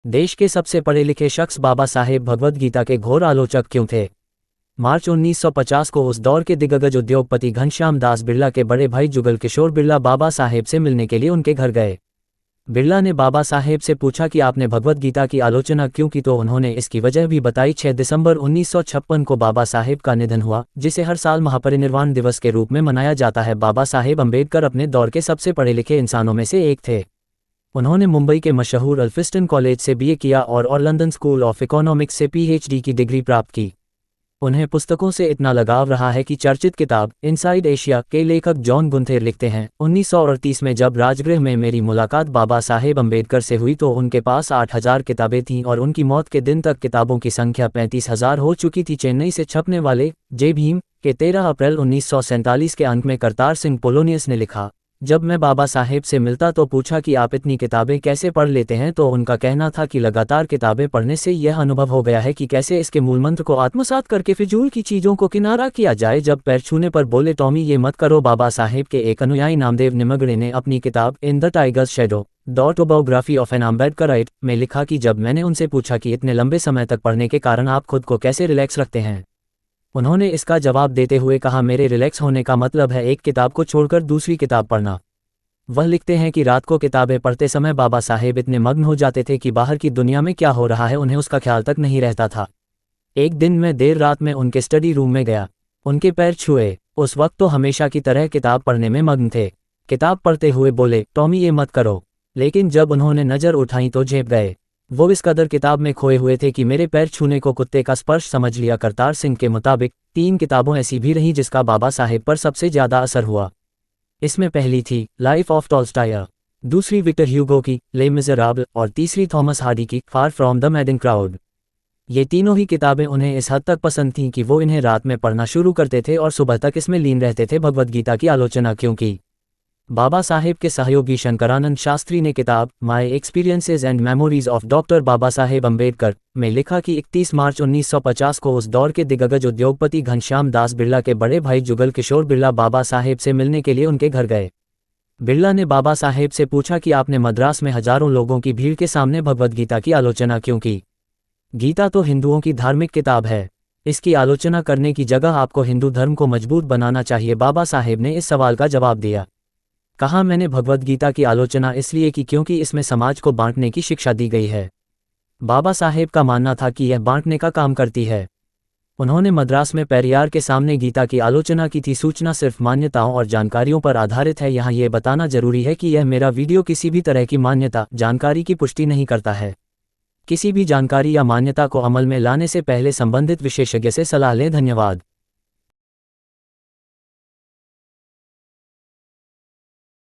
देश के सबसे पढ़े लिखे शख्स बाबा साहेब भगवद गीता के घोर आलोचक क्यों थे? मार्च 1950 को उस दौर के दिग्गज उद्योगपति घनश्याम दास बिरला के बड़े भाई जुगल किशोर बिरला बाबा साहेब से मिलने के लिए उनके घर गए। बिरला ने बाबा साहेब से पूछा कि आपने भगवद गीता की आलोचना क्यों की, तो उन्होंने इसकी वजह भी बताई। 6 दिसंबर 1956 को बाबा साहेब का निधन हुआ, जिसे हर साल महापरिनिर्वाण दिवस के रूप में मनाया जाता है। बाबा साहेब अम्बेडकर अपने दौर के सबसे पढ़े लिखे इंसानों में से एक थे। उन्होंने मुंबई के मशहूर अल्फिस्टन कॉलेज से बीए किया और लंदन स्कूल ऑफ इकोनॉमिक्स से पीएचडी की डिग्री प्राप्त की। उन्हें पुस्तकों से इतना लगाव रहा है कि चर्चित किताब इनसाइड एशिया के लेखक जॉन गुंथेर लिखते हैं, 1938 में जब राजगृह में मेरी मुलाकात बाबा साहेब अम्बेडकर से हुई तो उनके पास 8000 किताबें थीं और उनकी मौत के दिन तक किताबों की संख्या 35,000 हो चुकी थी। चेन्नई से छपने वाले जय भीम के 13 अप्रैल 1947 के अंक में करतार सिंह पोलोनियस ने लिखा, जब मैं बाबा साहेब से मिलता तो पूछा कि आप इतनी किताबें कैसे पढ़ लेते हैं, तो उनका कहना था कि लगातार किताबें पढ़ने से यह अनुभव हो गया है कि कैसे इसके मूलमंत्र को आत्मसात करके फिजूल की चीज़ों को किनारा किया जाए। जब पैर छूने पर बोले, टॉमी ये मत करो। बाबा साहेब के एक अनुयायी नामदेव निमगड़े ने अपनी किताब in the tiger's shadow the autobiography of an Ambedkarite में लिखा कि जब मैंने उनसे पूछा कि इतने लंबे समय तक पढ़ने के कारण आप खुद को कैसे रिलैक्स रखते हैं, उन्होंने इसका जवाब देते हुए कहा, मेरे रिलैक्स होने का मतलब है एक किताब को छोड़कर दूसरी किताब पढ़ना। वह लिखते हैं कि रात को किताबें पढ़ते समय बाबा साहेब इतने मग्न हो जाते थे कि बाहर की दुनिया में क्या हो रहा है उन्हें उसका ख्याल तक नहीं रहता था। एक दिन मैं देर रात में उनके स्टडी रूम में गया, उनके पैर छुए। उस वक्त तो हमेशा की तरह किताब पढ़ने में मग्न थे। किताब पढ़ते हुए बोले, टॉमी ये मत करो। लेकिन जब उन्होंने नज़र उठाई तो झेप गए। वो इस कदर किताब में खोए हुए थे कि मेरे पैर छूने को कुत्ते का स्पर्श समझ लिया। करतार सिंह के मुताबिक 3 किताबों ऐसी भी रहीं जिसका बाबा साहेब पर सबसे ज़्यादा असर हुआ। इसमें पहली थी लाइफ ऑफ टॉल्स्टॉय, दूसरी विक्टर ह्यूगो की ले मिज़रेबल और तीसरी थॉमस हार्डी की far from the madding crowd. ये तीनों ही किताबें उन्हें इस हद तक पसंद थीं कि वो इन्हें रात में पढ़ना शुरू करते थे और सुबह तक इसमें लीन रहते थे। भगवद गीता की आलोचना क्यों की? बाबा साहेब के सहयोगी शंकरानंद शास्त्री ने किताब my experiences and memories of doctor Baba Saheb Ambedkar में लिखा कि 31 मार्च 1950 को उस दौर के दिग्गज उद्योगपति घनश्याम दास बिरला के बड़े भाई जुगल किशोर बिरला बाबा साहेब से मिलने के लिए उनके घर गए। बिरला ने बाबा साहेब से पूछा कि आपने मद्रास में हजारों लोगों की भीड़ के सामने भगवद गीता की आलोचना क्यों की? गीता तो हिंदुओं की धार्मिक किताब है, इसकी आलोचना करने की जगह आपको हिंदू धर्म को मजबूत बनाना चाहिए। बाबा साहेब ने इस सवाल का जवाब दिया, कहा, मैंने भगवद गीता की आलोचना इसलिए की क्योंकि इसमें समाज को बांटने की शिक्षा दी गई है। बाबा साहेब का मानना था कि यह बांटने का काम करती है। उन्होंने मद्रास में पेरियार के सामने गीता की आलोचना की थी। सूचना सिर्फ मान्यताओं और जानकारियों पर आधारित है। यहाँ ये बताना जरूरी है कि यह मेरा वीडियो किसी भी तरह की मान्यता जानकारी की पुष्टि नहीं करता है। किसी भी जानकारी या मान्यता को अमल में लाने से पहले संबंधित विशेषज्ञ से सलाह लें। धन्यवाद।